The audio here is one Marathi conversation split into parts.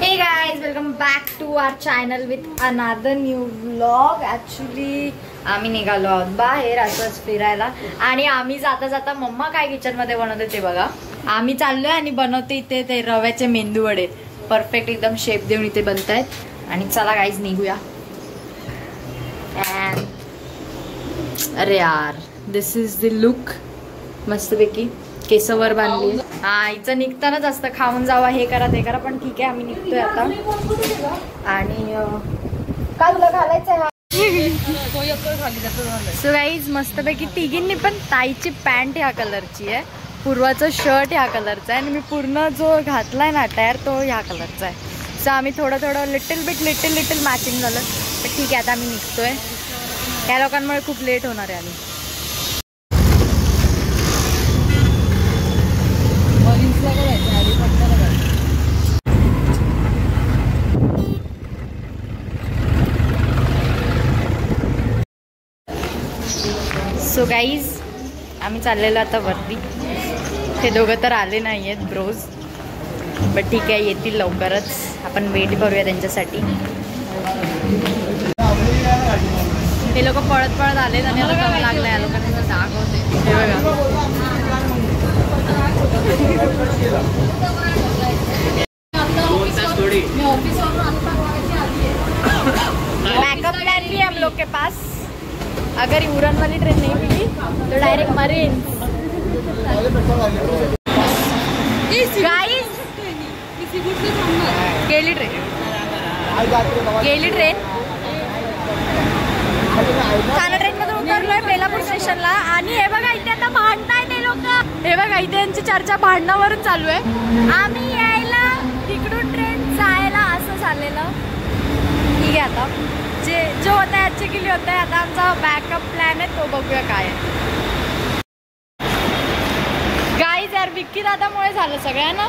Hey guys, welcome back to our channel with another new vlog. Actually आम्ही निघालो आहोत बाहेर असंच फिरायला आणि आम्ही जाता जाता मम्मा काय किचन मध्ये बनवते ते बघा. आम्ही चाललोय आणि बनवते इथे ते रव्याचे मेंदू वडे. परफेक्ट एकदम शेप देऊन इथे बनतायत आणि चला गाईज निघूया. अरे यार दिस इज द लुक. मस्तपैकी केसवर बांधली. हा हिचं निघतानाच असतं खाऊन जावा हे करा ते करा, पण ठीक आहे आम्ही निघतोय आता. आणि काय तुला घालायचंय? सो गाईज मस्तपैकी तिघींनी पण ताईची पॅन्ट ह्या कलरची आहे, पूर्वाचं शर्ट ह्या कलरचा आहे आणि मी पूर्ण जो घातलाय ना अटायर तो ह्या कलरचा आहे. सो आम्ही थोडं लिटिल लिटिल मॅचिंग झालं. तर ठीक आहे आता आम्ही निघतोय. या लोकांमुळे खूप लेट होणार आहे. आम्ही सो गाईज आम्ही चाललेलो आता वरती. ते दोघं तर आले नाही आहेत ब्रोज, बट ठीक आहे येतील लवकरच. आपण वेट करूया त्यांच्यासाठी. हे लोक पळत आले आणि आता कमी लागलं. या लोकांना दाखवते हे बघा. बैकअप प्लान भी है हम लोग के पास. अगर उड़न वाली ट्रेन नहीं मिली तो डायरेक्ट मरीन. गाइस गेली ट्रेन ठाणे ट्रेन मधून उतरलोय बेलापूर स्टेशनला. आणि हे बघा इथे आता भांडण आहे ते लोक. हे बघा इथे यांची चर्चा भांडणावरून चालू आहे. आम्ही यायला तिकडून ट्रेन जायला असं झालेलं. ठीक आहे आता जो होता है अच्छे के लिए होता है. आता आमचा बॅकअप प्लॅन आहे तो बघूया काय आहे. गाईज यार विक्की दादामुळे झालं सगळ्यांना.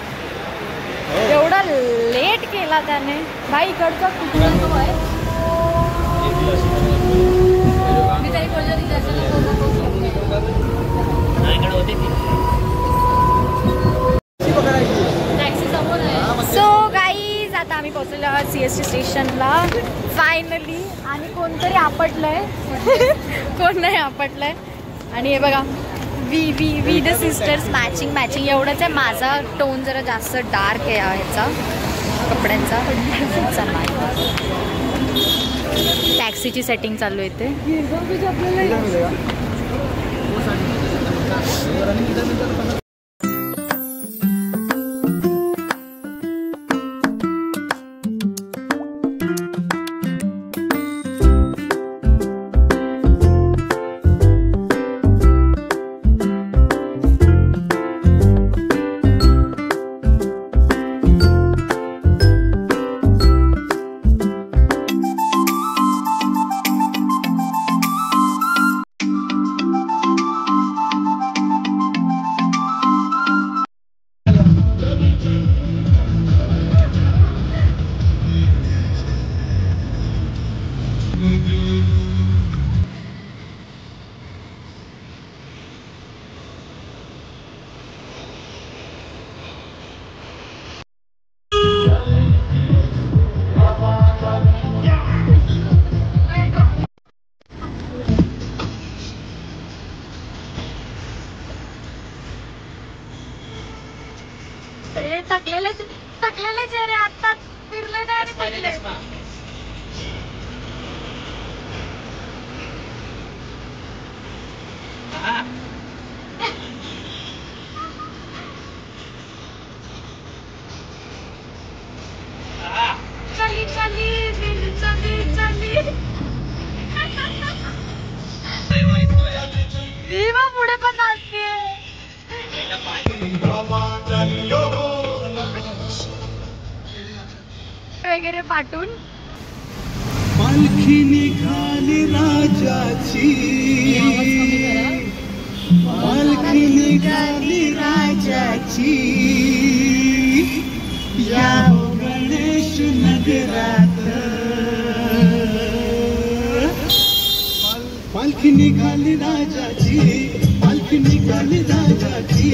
एवढा लेट केला त्याने. भाई इकडचा कुठला आहे. सो गाईज आता आम्ही पोहोचलेलो आहोत CST स्टेशनला फायनली. आणि कोणतरी आपटलंय कोण नाही आपटलंय. आणि हे बघा वी द सिस्टर्स मॅचिंग एवढंच आहे. माझा टोन जरा जास्त डार्क आहे ह्याचा कपड्यांचा. टॅक्सीची सेटिंग चालू आहे इथे. टाकलेले चेहरे आता फिरले नाही. पुढे पण असते वगैरे पाठवून. पालखी निघाली राजाची, पालखी निघाली राजाची, या गणेश नगरात. पालखी निघाली राजाची, पालखी निघाली राजाची,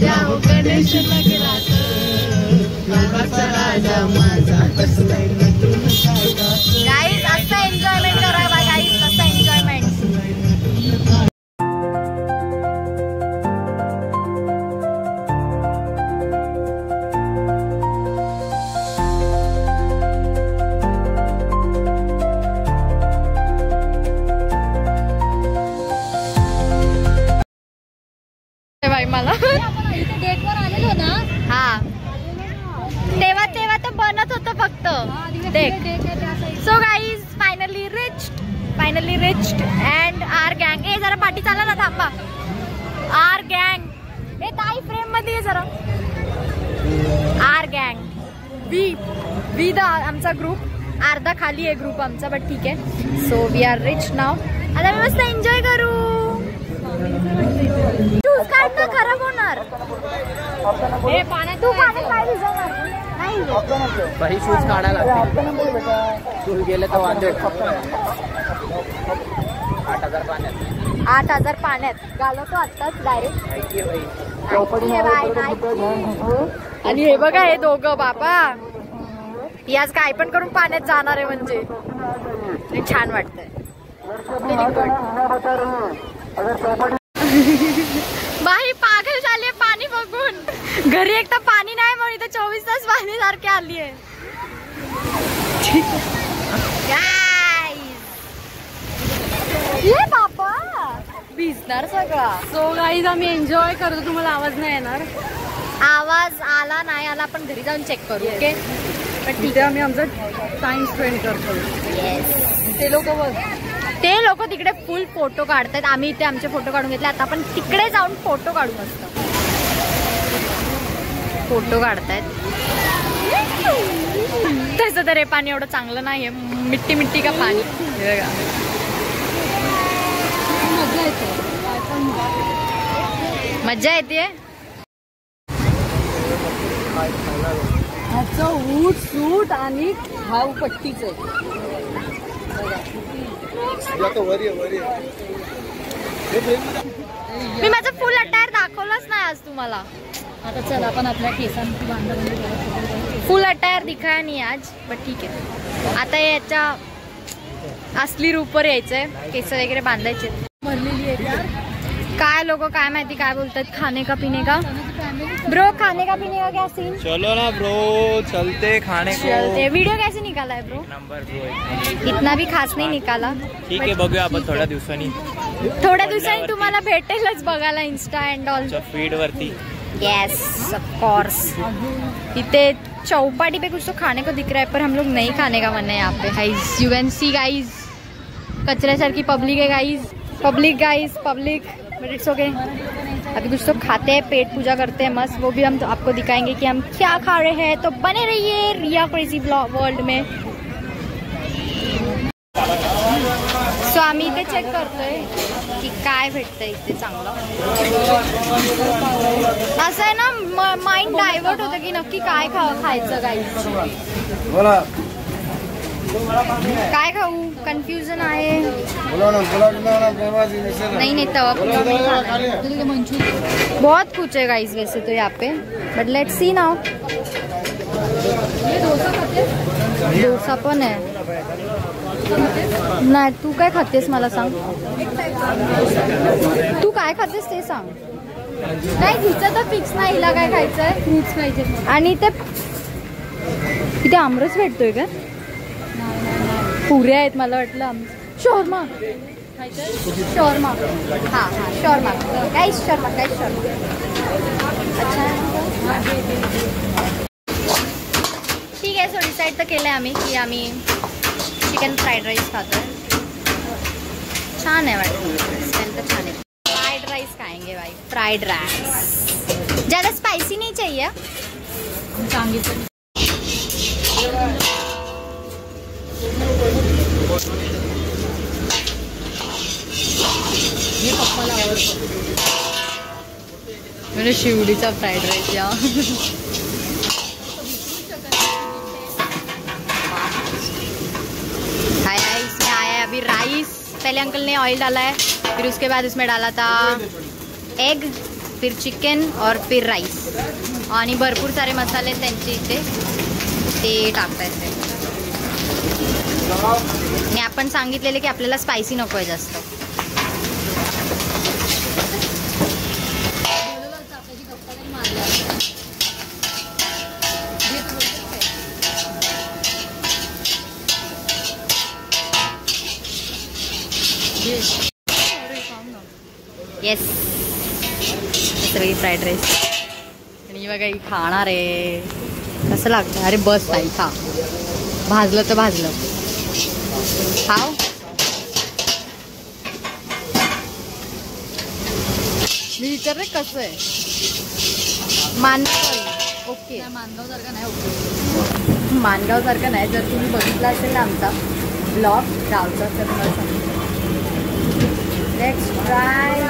या गणेश नगरात. राजा माझा बसलाय नटून सागात. गाईज असं एन्जॉयमेंट करा बा गाईज, असं एन्जॉयमेंट. बाई मला डेटवर आलेलो ना. हा तेव्हा तर बनत होतं फक्त. So guys finally reached and our गँग. ए जरा पाठी चाला ना, थांबा. आर गँग ए ताई फ्रेम मध्ये ये जरा. आर गँग वी द आमचा ग्रुप अर्धा खाली आहे ग्रुप आमचा, बट ठीक आहे. सो वी आर रिच नाव. आता मी मस्त एन्जॉय करू. शूज काढ ना, खराब होणार. तू पाण्यात पाय भिजवणार नाही. बाई शूज काढायला शूज गेले तर वांदे. 8,000 पाण्यात घालवतो आत्ताच डायरेक्ट. आणि हे बघा हे दोघं बाबा, ती आज काय पण करून पाण्यात जाणार आहे. म्हणजे छान वाटतंय. बाई पागल झाली पाणी बघून. घरी एक तर पाणी नाही म्हणून इथं 24 तास पाणी सारखे आली आहे. ये बाबा भिजणार सगळा. सो गाईज आम्ही एन्जॉय करतो. तुम्हाला आवाज नाही येणार. आवाज आला नाही आला आपण घरी जाऊन चेक करू. ओके पण तिथे आम्ही आमचा टाइम स्पेंड करतो. ते लोक तिकडे फुल फोटो काढतात. आम्ही इथे आमचे फोटो काढून घेतले. आता आपण तिकडे जाऊन फोटो काढू. मस्त फोटो काढतायत. तसं तर हे पाणी एवढं चांगलं नाहीये. मिट्टी का पाणी. मज्जा येते. ऊट सूट आणि भाव पट्टीच आहे. मी माझं फुल अटायर दाखवलंच नाही आज तुम्हाला. आता चल आपण आपल्या केसांची बांधणी. फुल अटायर दिखाया नाही आज, बट ठीक आहे. आता याच्या असली रूपवर यायचंय. केस वगैरे बांधायचे. भरलेली आहे काय लोक काय माहिती काय बोलतात. खाने का पीने का ब्रो, खाने का पीने का क्या सीन. चलो ना ब्रो, चलते खाने को. चलते. वीडियो कैसे निकाला है ब्रो. नंबर ब्रो इतना भी खास नाही निकाला. ठीक आहे, बघूया आपण थोड्या दिवसांनी. थोड्या दिवसांनी तुम्हाला भेटेलच बघायला इंस्टा एंड ऑल फीड वरती. Yes of course. इथे चौपाटी पे कुछ तो खाने को दिख रहा है पर हम लोग नहीं खाने का मन है यहाँ पे. Guys you can see guys, कचऱ्यासारखी पब्लिक है guys. Public but it's okay. अभी कुछ तो खाते हैं, पेट पूजा करते हैं मस्त. वो भी हम तो आपको दिखाएंगे कि हम क्या खा रहे हैं. तो बने रहिए रिया क्रेजी वर्ल्ड में. सो आम्ही इथे चेक करतोय की काय भेटतंय इथे चांगलं. असं आहे ना माइंड डायव्हर्ट होतं की नक्की काय खायचं. काय खाऊ कन्फ्युजन आहे. नहीं तवा पुलाव नहीं खाना. बहुत कुछ है गाइस वैसे तो यहाँ पे, but let's see now. Dosa पण आहे. नाही तू काय खातेस मला सांग. तू काय खातेस ते सांग. नाही हिचं तर फिक्स नाही. हिला काय खायचंय. फ्रूट्स पाहिजे. आणि ते इथे आमरस भेटतोय का. पुऱ्या आहेत मला वाटलं. शोरमा शोरमा. हा शोरमा गाइस. शोरमा अच्छा. ठीक आहे. सो डिसाईड तर केलंय आम्ही की आम्ही चिकन फ्राईड राईस खातोय. छान आहे वाटतं. तर छान आहे. फ्राइड राइस खाएंगे भाई. फ्राइड राइस ज़्यादा स्पाइसी नहीं चाहिए. सांगितलं. हे पप्पाला आवडतं. म्हणजे शिवडीचा फ्राइड राइस या. इसमें आया है अभी राइस. पहले अंकल ने ऑयल डाला है, फिर उसके बाद उसमें डाला था एग, फिर चिकन और फिर राइस. आणि भरपूर सारे मसाले त्यांचे इथे. ते टाकायचे. आणि आपण सांगितलेले की आपल्याला स्पायसी नको आहे जास्त. येस, सगळी फ्राईड राईस. आणि बघा ही खाणार आहे. कसं लागतं? अरे बस नाही, खा. भाजलं तर भाजलं. खाव. मी विचारले कसं आहे. मानगाव. ओके, मानगावसारखं नाही. ओके, मानगावसारखं नाही. जर तुम्ही बघितला असेल ना आमचा ब्लॉग गावचा, तर मला सांगितलं. Let's try.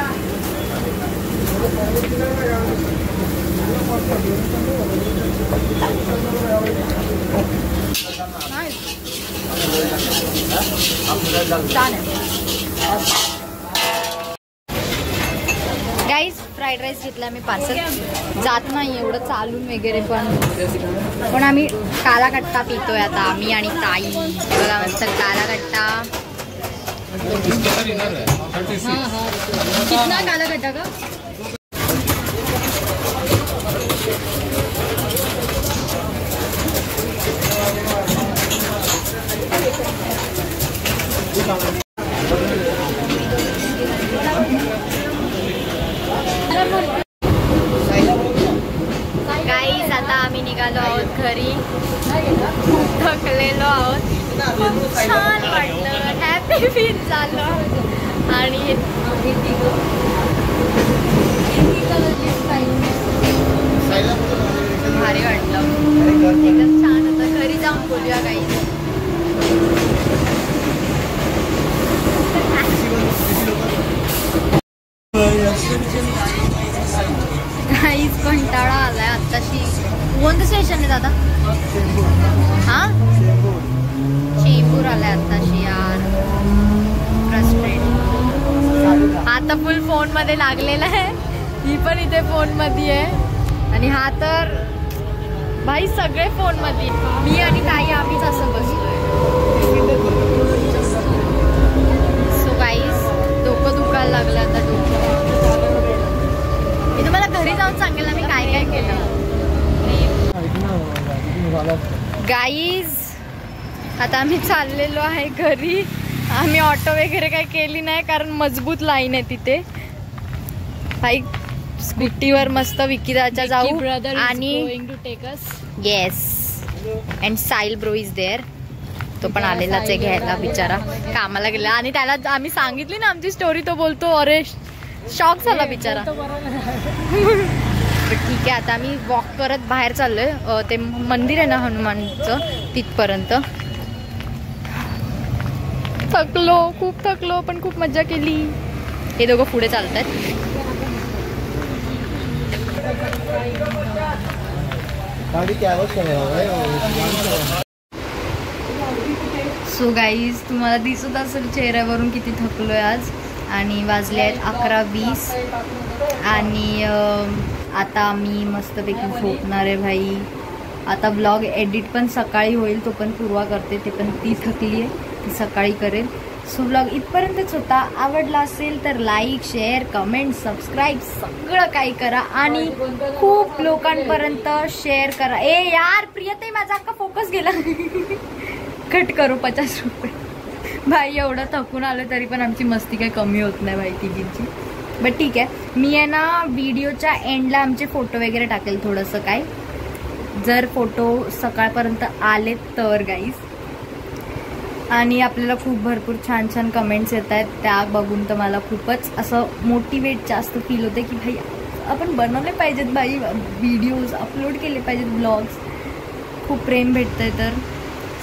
Guys, fried rice घेतला मी पार्सल. जात नाही एवढं चालून वगैरे, पण आम्ही काला कट्टा पितोय आता, मी आणि ताई. बघा मस्त काला कट्टा. कितना काला कट्टा का? गाईज, आता आम्ही निघालो आहोत घरी. खूप थकलेलो आहोत. खूप छान वाटलं, हॅपी फील झालं. आणि भारी वाटलं, एकदम छान होतं. घरी जाऊन बोलूया गाईज. काहीच कंटाळा आलाय आत्ताशी. कोणतं स्टेशन आहे दादा? हा, चेंबूर आलाय आत्ताशी यार. फ्रस्ट्रेट. आता फुल फोन मध्ये लागलेला आहे. ही पण इथे फोन मध्ये आहे. आणि हा तर भाई सगळे फोन मध्ये. मी आणि ताई आम्हीच असं बसलोय. सो गाईज, डोकं दुखायला लागलं आता. डोकं मी तुम्हाला घरी जाऊन सांगेल ना मी काय काय केलं. गाईज, आता आम्ही चाललेलो आहे घरी. आम्ही ऑटो वगैरे काही केली नाही कारण मजबूत लाईन आहे तिथे. भाई स्कूटीवर मस्त विकीदाच्या जाऊ. आणि yes, and Sahil bro is there. तो पण आलेलाच आहे घ्यायला, बिचारा कामाला गेला. आणि त्याला आम्ही सांगितली ना आमची स्टोरी, तो बोलतो अरे शॉक झाला बिचारा. ठीक आहे, आता आम्ही वॉक करत बाहेर चाललोय. ते मंदिर आहे ना हनुमानचं, तिथपर्यंत. थकलो, खूप थकलो, पण खूप मजा केली. हे दोघं पुढे चालतात. सो गाईज, तुम्हाला दिसत असेल चेहऱ्यावरून किती थकलोय आज. आणि वाजले आहेत 11:20. आणि आता मी मस्तपैकी झोपणार आहे भाई. आता ब्लॉग एडिट पण सकाळी होईल, तो पण पूर्वा करते. ते पण ती थकली आहे, ती सकाळी करेल. सो ब्लॉग इथपर्यंतच होता. आवडला असेल तर लाईक, शेअर, कमेंट, सबस्क्राईब सगळं काही करा. आणि खूप लोकांपर्यंत शेअर करा. ए यार प्रियताई, माझा अख्खा फोकस गेला. कट करू 50 रुपये. भाई एवढं थकून आलं तरी पण आमची मस्ती काही कमी होत नाही भाई तिघींची. बट ठीक आहे, मी आहे ना व्हिडिओच्या एंडला आमचे फोटो वगैरे टाकेल थोडंसं काय, जर फोटो सकाळपर्यंत आले तर गाईज. आणि आपल्याला खूप भरपूर छान छान कमेंट्स येत आहेत, त्या बघून तर मला खूपच असं मोटिवेट जास्त फील होते की भाई आपण बनवले पाहिजेत भाई व्हिडिओज, अपलोड केले पाहिजेत ब्लॉग्स. खूप प्रेम भेटतंय. तर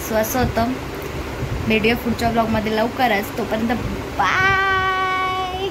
सो असं होतं. भेटूया पुढच्या ब्लॉगमध्ये लवकरच. तोपर्यंत बाय.